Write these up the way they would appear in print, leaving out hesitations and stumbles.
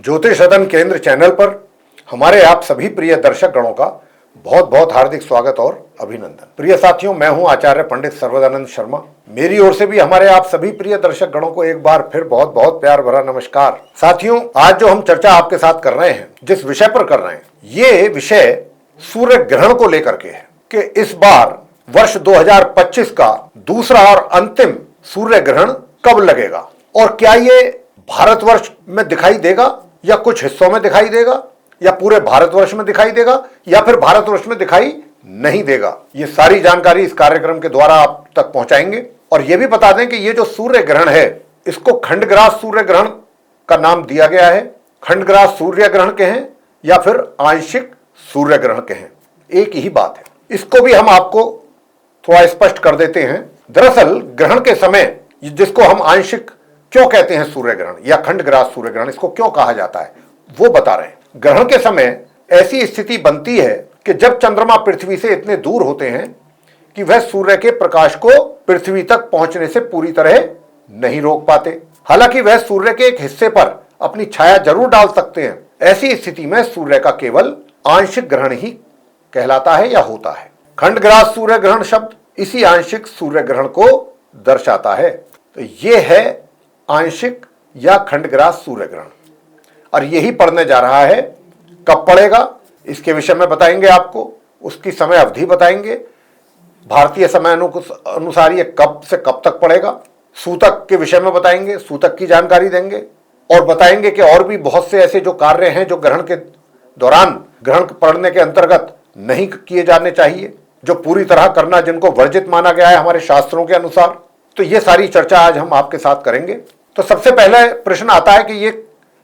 ज्योतिष सदन केंद्र चैनल पर हमारे आप सभी प्रिय दर्शक गणों का बहुत बहुत हार्दिक स्वागत और अभिनंदन। प्रिय साथियों, मैं हूं आचार्य पंडित सर्वदानंद शर्मा। मेरी ओर से भी हमारे आप सभी प्रिय दर्शक गणों को एक बार फिर बहुत बहुत प्यार भरा नमस्कार। साथियों, आज जो हम चर्चा आपके साथ कर रहे हैं, जिस विषय पर कर रहे हैं, ये विषय सूर्य ग्रहण को लेकर के है कि इस बार वर्ष 2025 का दूसरा और अंतिम सूर्य ग्रहण कब लगेगा और क्या ये भारतवर्ष में दिखाई देगा या कुछ हिस्सों में दिखाई देगा या पूरे भारतवर्ष में दिखाई देगा या फिर भारतवर्ष में दिखाई नहीं देगा। ये सारी जानकारी इस कार्यक्रम के द्वारा आप तक पहुंचाएंगे। और यह भी बता दें कि ये जो सूर्य ग्रहण है, इसको खंडग्रास सूर्य ग्रहण का नाम दिया गया है। खंडग्रास सूर्य ग्रहण कहें या फिर आंशिक सूर्य ग्रहण कहें, एक ही बात है। इसको भी हम आपको थोड़ा स्पष्ट कर देते हैं। दरअसल ग्रहण के समय जिसको हम आंशिक क्यों कहते हैं सूर्य ग्रहण या खंडग्रास सूर्य ग्रहण, इसको क्यों कहा जाता है, वो बता रहे हैं। ग्रहण के समय ऐसी स्थिति बनती है कि जब चंद्रमा पृथ्वी से इतने दूर होते हैं कि वह सूर्य के प्रकाश को पृथ्वी तक पहुंचने से पूरी तरह नहीं रोक पाते। हालांकि वह सूर्य के एक हिस्से पर अपनी छाया जरूर डाल सकते हैं। ऐसी स्थिति में सूर्य का केवल आंशिक ग्रहण ही कहलाता है या होता है। खंडग्रास सूर्य ग्रहण शब्द इसी आंशिक सूर्य ग्रहण को दर्शाता है। तो यह है आंशिक या खंडग्रास सूर्य ग्रहण और यही पढ़ने जा रहा है। कब पड़ेगा इसके विषय में बताएंगे आपको, उसकी समय अवधि बताएंगे, भारतीय समय अनुसार ये कब से कब तक पड़ेगा, सूतक के विषय में बताएंगे, सूतक की जानकारी देंगे और बताएंगे कि और भी बहुत से ऐसे जो कार्य हैं जो ग्रहण के दौरान, ग्रहण पड़ने के अंतर्गत नहीं किए जाने चाहिए, जो पूरी तरह करना जिनको वर्जित माना गया है हमारे शास्त्रों के अनुसार। तो ये सारी चर्चा आज हम आपके साथ करेंगे। तो सबसे पहले प्रश्न आता है कि ये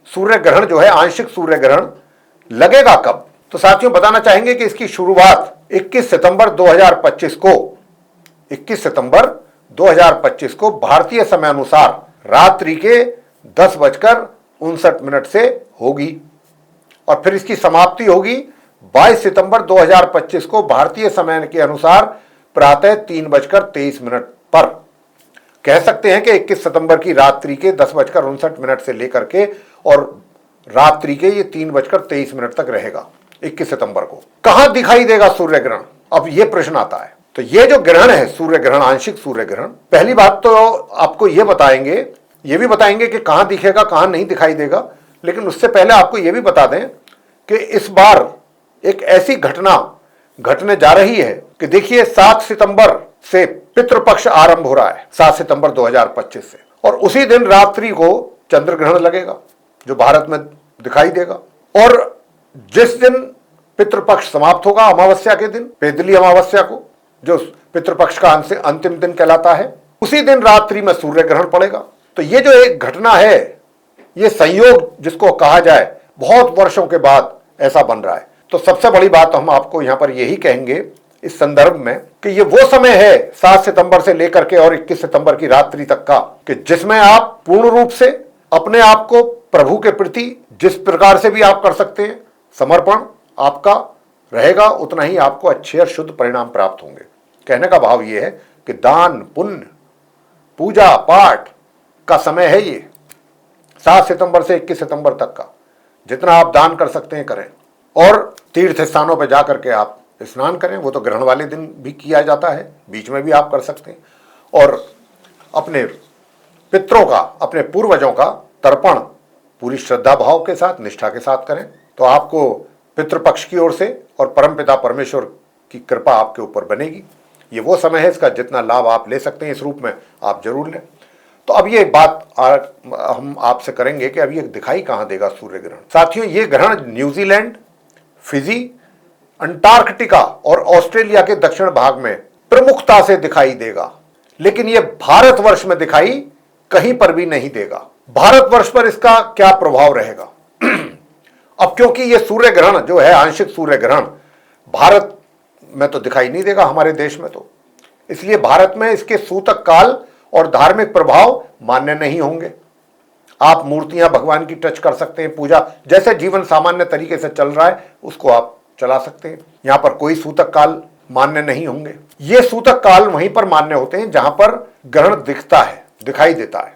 सूर्य ग्रहण जो है, आंशिक सूर्य ग्रहण लगेगा कब। तो साथियों, बताना चाहेंगे कि इसकी शुरुआत 21 सितंबर 2025 को 21 सितंबर 2025 को भारतीय समय अनुसार रात्रि के 10:59 से होगी और फिर इसकी समाप्ति होगी 22 सितंबर 2025 को भारतीय समय के अनुसार प्रातः 3:23 पर। कह सकते हैं कि 21 सितंबर की रात्रि के 10:59 से लेकर के और रात्रि के ये 3:23 तक रहेगा 21 सितंबर को। कहां दिखाई देगा सूर्य ग्रहण, अब ये प्रश्न आता है। तो ये जो ग्रहण है सूर्य ग्रहण, आंशिक सूर्य ग्रहण, पहली बात तो आपको ये बताएंगे, ये भी बताएंगे कि कहां दिखेगा कहां नहीं दिखाई देगा। लेकिन उससे पहले आपको ये भी बता दें कि इस बार एक ऐसी घटना घटने जा रही है कि देखिए 7 सितंबर से पितृपक्ष आरंभ हो रहा है, 7 सितंबर 2025 से, और उसी दिन रात्रि को चंद्र ग्रहण लगेगा जो भारत में दिखाई देगा। और जिस दिन पितृपक्ष समाप्त होगा, अमावस्या के दिन, पेदली अमावस्या को, जो पितृपक्ष का अंतिम दिन कहलाता है, उसी दिन रात्रि में सूर्य ग्रहण पड़ेगा। तो ये जो एक घटना है, ये संयोग जिसको कहा जाए, बहुत वर्षों के बाद ऐसा बन रहा है। तो सबसे बड़ी बात हम आपको यहां पर यही कहेंगे इस संदर्भ में कि ये वो समय है 7 सितंबर से लेकर के और 21 सितंबर की रात्रि तक का, कि जिसमें आप पूर्ण रूप से अपने आप को प्रभु के प्रति जिस प्रकार से भी आप कर सकते हैं, समर्पण आपका रहेगा, उतना ही आपको अच्छे और शुद्ध परिणाम प्राप्त होंगे। कहने का भाव ये है कि दान पुण्य पूजा पाठ का समय है ये 7 सितंबर से 21 सितंबर तक का। जितना आप दान कर सकते हैं करें और तीर्थ स्थानों पर जाकर के आप स्नान करें, वो तो ग्रहण वाले दिन भी किया जाता है, बीच में भी आप कर सकते हैं। और अपने पितरों का, अपने पूर्वजों का तर्पण पूरी श्रद्धा भाव के साथ, निष्ठा के साथ करें, तो आपको पितृपक्ष की ओर से और परमपिता परमेश्वर की कृपा आपके ऊपर बनेगी। ये वो समय है, इसका जितना लाभ आप ले सकते हैं इस रूप में आप जरूर लें। तो अब ये बात हम आपसे करेंगे कि अब ये दिखाई कहां देगा सूर्य ग्रहण। साथियों, ये ग्रहण न्यूजीलैंड, फिजी, अंटार्कटिका और ऑस्ट्रेलिया के दक्षिण भाग में प्रमुखता से दिखाई देगा, लेकिन यह भारतवर्ष में दिखाई कहीं पर भी नहीं देगा। भारतवर्ष पर इसका क्या प्रभाव रहेगा अब क्योंकि यह सूर्य ग्रहण जो है, आंशिक सूर्य ग्रहण, भारत में तो दिखाई नहीं देगा, हमारे देश में तो, इसलिए भारत में इसके सूतक काल और धार्मिक प्रभाव मान्य नहीं होंगे। आप मूर्तियां भगवान की टच कर सकते हैं, पूजा जैसे जीवन सामान्य तरीके से चल रहा है उसको आप चला सकते हैं। यहां पर कोई सूतक काल मान्य नहीं होंगे। ये सूतक काल वहीं पर मान्य होते हैं जहां पर ग्रहण दिखता है, दिखाई देता है।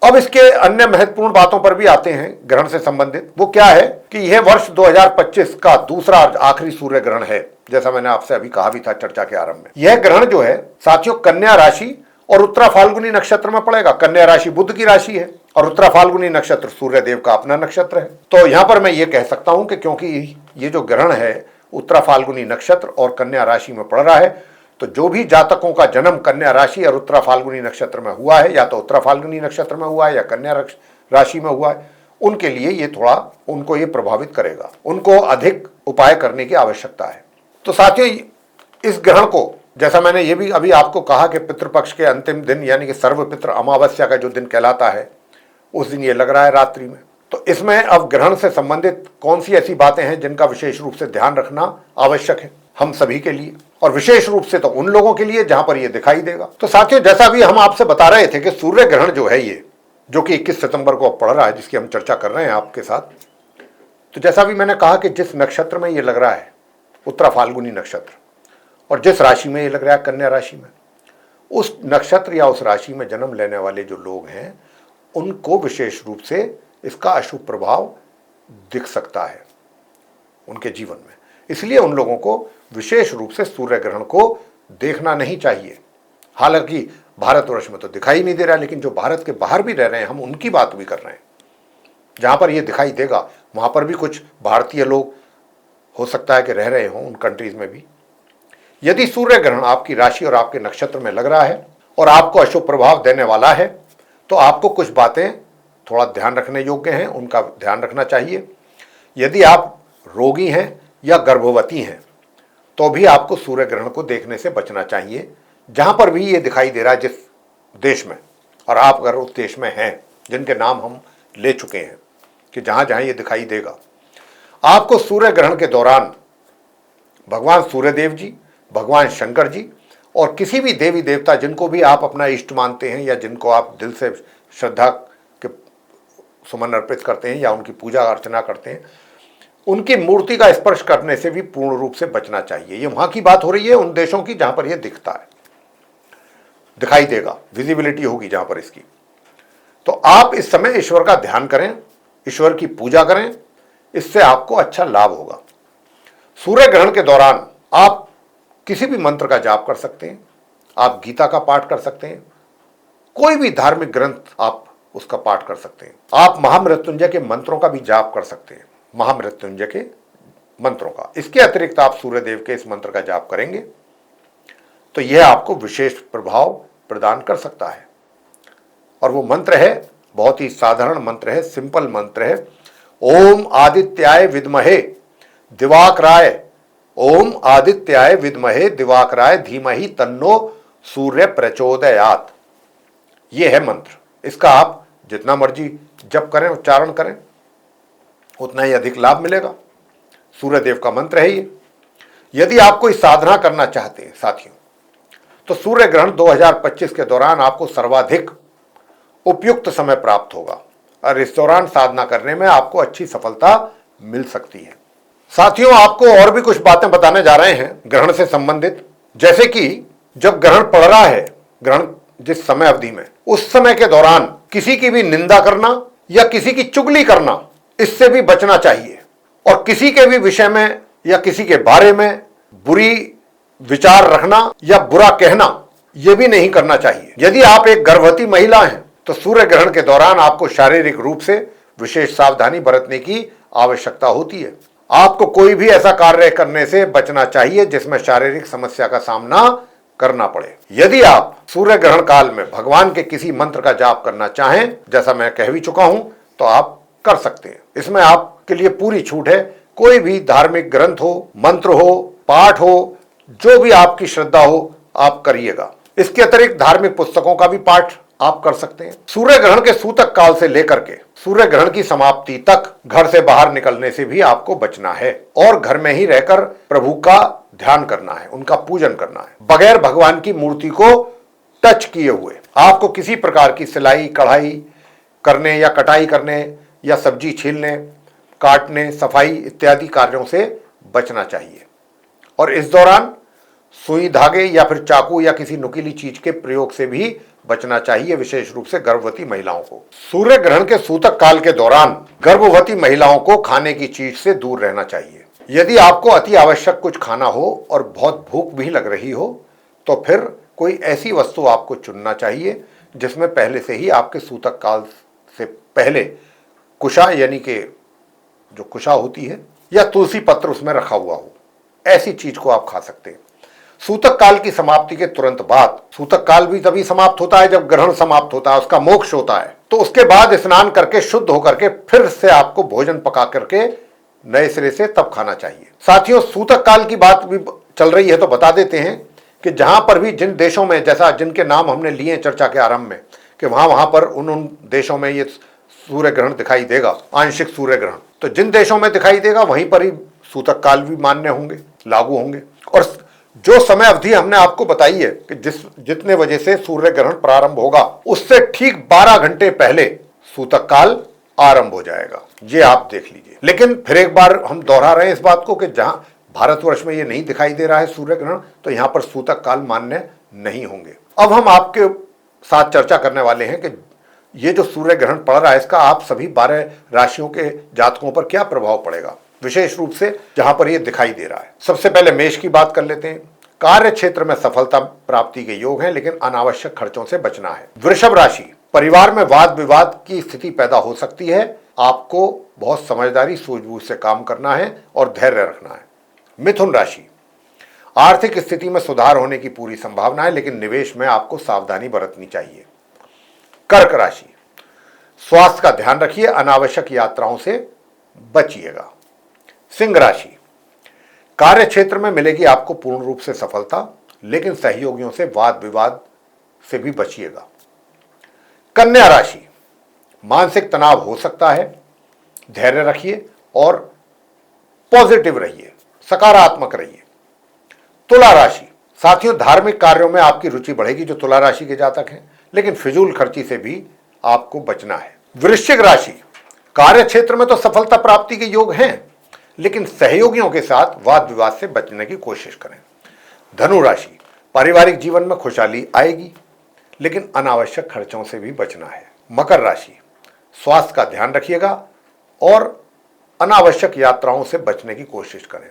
अब इसके अन्य महत्वपूर्ण बातों पर भी आते हैं ग्रहण से संबंधित। वो क्या है कि यह वर्ष 2025 का दूसरा आखिरी सूर्य ग्रहण है, जैसा मैंने आपसे अभी कहा भी था चर्चा के आरंभ में। यह ग्रहण जो है साथियों कन्या राशि और उत्तरा फाल्गुनी नक्षत्र में पड़ेगा। कन्या राशि बुध की राशि है और उत्तरा फाल्गुनी नक्षत्र सूर्य देव का अपना नक्षत्र है। तो यहां पर मैं ये कह सकता हूं कि क्योंकि ये जो ग्रहण है उत्तरा फाल्गुनी नक्षत्र और कन्या राशि में पड़ रहा है, तो जो भी जातकों का जन्म कन्या राशि और उत्तरा फाल्गुनी नक्षत्र में हुआ है, या तो उत्तरा फाल्गुनी नक्षत्र में हुआ है या कन्या राशि में हुआ है, उनके लिए ये थोड़ा उनको ये प्रभावित करेगा, उनको अधिक उपाय करने की आवश्यकता है। तो साथियों इस ग्रहण को, जैसा मैंने ये भी अभी आपको कहा कि पितृपक्ष के अंतिम दिन यानी कि सर्वपितृ अमावस्या का जो दिन कहलाता है, उस दिन ये लग रहा है रात्रि में। तो इसमें अब ग्रहण से संबंधित कौन सी ऐसी बातें हैं जिनका विशेष रूप से ध्यान रखना आवश्यक है हम सभी के लिए, और विशेष रूप से तो उन लोगों के लिए जहां पर ये दिखाई देगा। तो साथियों जैसा भी हम आपसे बता रहे थे कि सूर्य ग्रहण जो है ये, जो कि 21 सितंबर को अब पड़ रहा है, जिसकी हम चर्चा कर रहे हैं आपके साथ, तो जैसा भी मैंने कहा कि जिस नक्षत्र में ये लग रहा है उत्तरा फाल्गुनी नक्षत्र, और जिस राशि में ये लग रहा है कन्या राशि में, उस नक्षत्र या उस राशि में जन्म लेने वाले जो लोग हैं उनको विशेष रूप से इसका अशुभ प्रभाव दिख सकता है उनके जीवन में। इसलिए उन लोगों को विशेष रूप से सूर्य ग्रहण को देखना नहीं चाहिए। हालांकि भारतवर्ष में तो दिखाई नहीं दे रहा, लेकिन जो भारत के बाहर भी रह रहे हैं हम उनकी बात भी कर रहे हैं, जहां पर यह दिखाई देगा वहां पर भी कुछ भारतीय लोग हो सकता है कि रह रहे हों उन कंट्रीज में भी। यदि सूर्य ग्रहण आपकी राशि और आपके नक्षत्र में लग रहा है और आपको अशुभ प्रभाव देने वाला है, तो आपको कुछ बातें थोड़ा ध्यान रखने योग्य हैं, उनका ध्यान रखना चाहिए। यदि आप रोगी हैं या गर्भवती हैं तो भी आपको सूर्य ग्रहण को देखने से बचना चाहिए, जहां पर भी ये दिखाई दे रहा है जिस देश में, और आप अगर उस देश में हैं जिनके नाम हम ले चुके हैं कि जहां जहां ये दिखाई देगा, आपको सूर्य ग्रहण के दौरान भगवान सूर्यदेव जी, भगवान शंकर जी और किसी भी देवी देवता जिनको भी आप अपना इष्ट मानते हैं या जिनको आप दिल से श्रद्धा के सुमन अर्पित करते हैं या उनकी पूजा अर्चना करते हैं, उनकी मूर्ति का स्पर्श करने से भी पूर्ण रूप से बचना चाहिए। ये वहां की बात हो रही है, उन देशों की जहां पर यह दिखता है, दिखाई देगा, विजिबिलिटी होगी जहां पर इसकी। तो आप इस समय ईश्वर का ध्यान करें, ईश्वर की पूजा करें, इससे आपको अच्छा लाभ होगा। सूर्य ग्रहण के दौरान आप किसी भी मंत्र का जाप कर सकते हैं, आप गीता का पाठ कर सकते हैं, कोई भी धार्मिक ग्रंथ आप उसका पाठ कर सकते हैं, आप महामृत्युंजय के मंत्रों का भी जाप कर सकते हैं, महामृत्युंजय के मंत्रों का। इसके अतिरिक्त आप सूर्यदेव के इस मंत्र का जाप करेंगे तो यह आपको विशेष प्रभाव प्रदान कर सकता है। और वो मंत्र है, बहुत ही साधारण मंत्र है, सिंपल मंत्र है, ओम आदित्याय विद्महे दिवाकराय, ओम आदित्याय विद्महे दिवाकराय धीमहि तन्नो सूर्य प्रचोदयात्। ये है मंत्र। इसका आप जितना मर्जी जप करें, उच्चारण करें, उतना ही अधिक लाभ मिलेगा। सूर्यदेव का मंत्र है ये। यदि आप कोई साधना करना चाहते हैं साथियों, तो सूर्य ग्रहण 2025 के दौरान आपको सर्वाधिक उपयुक्त समय प्राप्त होगा और इस दौरान साधना करने में आपको अच्छी सफलता मिल सकती है। साथियों आपको और भी कुछ बातें बताने जा रहे हैं ग्रहण से संबंधित, जैसे कि जब ग्रहण पड़ रहा है, ग्रहण जिस समय अवधि में, उस समय के दौरान किसी की भी निंदा करना या किसी की चुगली करना, इससे भी बचना चाहिए। और किसी के भी विषय में या किसी के बारे में बुरी विचार रखना या बुरा कहना, यह भी नहीं करना चाहिए। यदि आप एक गर्भवती महिला हैं तो सूर्य ग्रहण के दौरान आपको शारीरिक रूप से विशेष सावधानी बरतने की आवश्यकता होती है। आपको कोई भी ऐसा कार्य करने से बचना चाहिए जिसमें शारीरिक समस्या का सामना करना पड़े। यदि आप सूर्य ग्रहण काल में भगवान के किसी मंत्र का जाप करना चाहें, जैसा मैं कह भी चुका हूं, तो आप कर सकते हैं। इसमें आपके लिए पूरी छूट है। कोई भी धार्मिक ग्रंथ हो, मंत्र हो, पाठ हो, जो भी आपकी श्रद्धा हो, आप करिएगा। इसके अतिरिक्त धार्मिक पुस्तकों का भी पाठ आप कर सकते हैं। सूर्य ग्रहण के सूतक काल से लेकर के सूर्य ग्रहण की समाप्ति तक घर से बाहर निकलने से भी आपको बचना है और घर में ही रहकर प्रभु का ध्यान करना है, उनका पूजन करना है, बगैर भगवान की मूर्ति को टच किए हुए। आपको किसी प्रकार की सिलाई कढ़ाई करने या कटाई करने या सब्जी छीलने, काटने, सफाई इत्यादि कार्यों से बचना चाहिए। और इस दौरान सुई धागे या फिर चाकू या किसी नुकीली चीज के प्रयोग से भी बचना चाहिए, विशेष रूप से गर्भवती महिलाओं को। सूर्य ग्रहण के सूतक काल के दौरान गर्भवती महिलाओं को खाने की चीज से दूर रहना चाहिए। यदि आपको अति आवश्यक कुछ खाना हो और बहुत भूख भी लग रही हो तो फिर कोई ऐसी वस्तु आपको चुनना चाहिए जिसमें पहले से ही आपके सूतक काल से पहले कुशा यानी कि जो कुशा होती है या तुलसी पत्र उसमें रखा हुआ हो, ऐसी चीज को आप खा सकते हैं। सूतक काल की समाप्ति के तुरंत बाद, सूतक काल भी तभी समाप्त होता है जब ग्रहण समाप्त होता है, उसका मोक्ष होता है, तो उसके बाद स्नान करके शुद्ध होकर के फिर से आपको भोजन पका करके नए सिरे से तब खाना चाहिए। साथियों, सूतक काल की बात भी चल रही है तो बता देते हैं कि जहां पर भी जिन देशों में, जैसा जिनके नाम हमने लिए चर्चा के आरंभ में, कि वहां पर उन देशों में ये सूर्य ग्रहण दिखाई देगा, आंशिक सूर्य ग्रहण, तो जिन देशों में दिखाई देगा वहीं पर ही सूतक काल भी मान्य होंगे, लागू होंगे। और जो समय अवधि हमने आपको बताई है कि जितने बजे से सूर्य ग्रहण प्रारंभ होगा उससे ठीक 12 घंटे पहले सूतक काल आरंभ हो जाएगा, ये आप देख लीजिए। लेकिन फिर एक बार हम दोहरा रहे हैं इस बात को कि जहां भारतवर्ष में ये नहीं दिखाई दे रहा है सूर्य ग्रहण, तो यहां पर सूतक काल मान्य नहीं होंगे। अब हम आपके साथ चर्चा करने वाले हैं कि ये जो सूर्य ग्रहण पड़ रहा है इसका आप सभी 12 राशियों के जातकों पर क्या प्रभाव पड़ेगा, विशेष रूप से जहां पर यह दिखाई दे रहा है। सबसे पहले मेष की बात कर लेते हैं। कार्य क्षेत्र में सफलता प्राप्ति के योग हैं, लेकिन अनावश्यक खर्चों से बचना है। वृषभ राशि, परिवार में वाद विवाद की स्थिति पैदा हो सकती है, आपको बहुत समझदारी सूझबूझ से काम करना है और धैर्य रखना है। मिथुन राशि, आर्थिक स्थिति में सुधार होने की पूरी संभावना है, लेकिन निवेश में आपको सावधानी बरतनी चाहिए। कर्क राशि, स्वास्थ्य का ध्यान रखिए, अनावश्यक यात्राओं से बचिएगा। सिंह राशि, कार्य क्षेत्र में मिलेगी आपको पूर्ण रूप से सफलता, लेकिन सहयोगियों से वाद विवाद से भी बचिएगा। कन्या राशि, मानसिक तनाव हो सकता है, धैर्य रखिए और पॉजिटिव रहिए, सकारात्मक रहिए। तुला राशि, साथियों धार्मिक कार्यों में आपकी रुचि बढ़ेगी जो तुला राशि के जातक हैं, लेकिन फिजूल खर्ची से भी आपको बचना है। वृश्चिक राशि, कार्य क्षेत्र में तो सफलता प्राप्ति के योग हैं, लेकिन सहयोगियों के साथ वाद विवाद से बचने की कोशिश करें। धनु राशि, पारिवारिक जीवन में खुशहाली आएगी, लेकिन अनावश्यक खर्चों से भी बचना है। मकर राशि, स्वास्थ्य का ध्यान रखिएगा और अनावश्यक यात्राओं से बचने की कोशिश करें।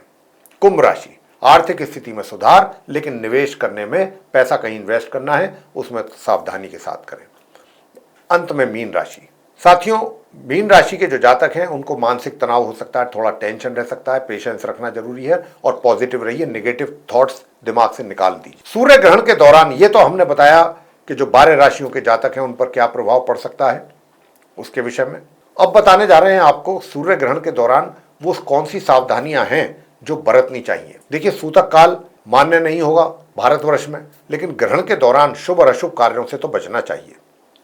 कुंभ राशि, आर्थिक स्थिति में सुधार, लेकिन निवेश करने में पैसा कहीं इन्वेस्ट करना है, उसमें सावधानी के साथ करें। अंत में मीन राशि, साथियों मीन राशि के जो जातक हैं उनको मानसिक तनाव हो सकता है, थोड़ा टेंशन रह सकता है, पेशेंस रखना जरूरी है और पॉजिटिव रहिए, नेगेटिव थॉट्स दिमाग से निकाल दीजिए। सूर्य ग्रहण के दौरान ये तो हमने बताया कि जो 12 राशियों के जातक हैं उन पर क्या प्रभाव पड़ सकता है उसके विषय में। अब बताने जा रहे हैं आपको सूर्य ग्रहण के दौरान वो कौन सी सावधानियां हैं जो बरतनी चाहिए। देखिए, सूतक काल मान्य नहीं होगा भारतवर्ष में, लेकिन ग्रहण के दौरान शुभ और अशुभ कार्यों से तो बचना चाहिए।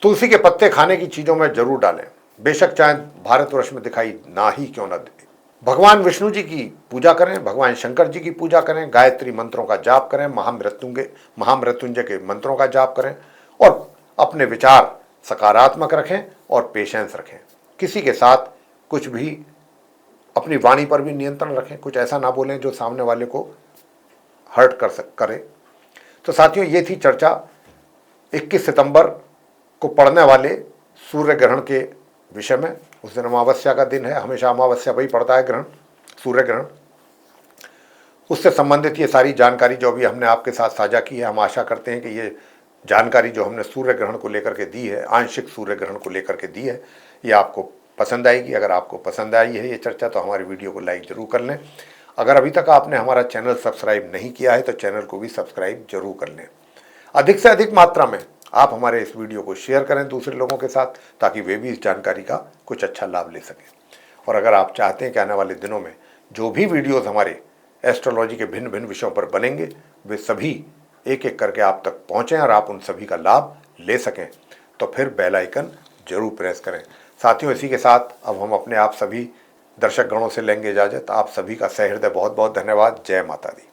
तुलसी के पत्ते खाने की चीजों में जरूर डालें, बेशक चाहे भारतवर्ष में दिखाई ना ही क्यों न दे। भगवान विष्णु जी की पूजा करें, भगवान शंकर जी की पूजा करें, गायत्री मंत्रों का जाप करें, महामृत्युंजय के मंत्रों का जाप करें और अपने विचार सकारात्मक रखें और पेशेंस रखें। किसी के साथ कुछ भी, अपनी वाणी पर भी नियंत्रण रखें, कुछ ऐसा ना बोलें जो सामने वाले को हर्ट करे। तो साथियों, ये थी चर्चा 21 सितंबर को पड़ने वाले सूर्य ग्रहण के विषय में। उस दिन अमावस्या का दिन है, हमेशा अमावस्या वही पड़ता है ग्रहण, सूर्य ग्रहण। उससे संबंधित ये सारी जानकारी जो भी हमने आपके साथ साझा की है, हम आशा करते हैं कि ये जानकारी जो हमने सूर्य ग्रहण को लेकर के दी है, आंशिक सूर्य ग्रहण को लेकर के दी है, ये आपको पसंद आएगी। अगर आपको पसंद आई है ये चर्चा तो हमारी वीडियो को लाइक जरूर कर लें। अगर अभी तक आपने हमारा चैनल सब्सक्राइब नहीं किया है तो चैनल को भी सब्सक्राइब जरूर कर लें। अधिक से अधिक मात्रा में आप हमारे इस वीडियो को शेयर करें दूसरे लोगों के साथ, ताकि वे भी इस जानकारी का कुछ अच्छा लाभ ले सकें। और अगर आप चाहते हैं कि आने वाले दिनों में जो भी वीडियोज़ हमारे एस्ट्रोलॉजी के भिन्न भिन्न विषयों पर बनेंगे वे सभी एक एक करके आप तक पहुँचें और आप उन सभी का लाभ ले सकें, तो फिर बेल आइकन जरूर प्रेस करें। साथियों, इसी के साथ अब हम अपने आप सभी दर्शक गणों से लेंगे इजाज़त। आप सभी का सहृदय बहुत बहुत धन्यवाद। जय माता दी।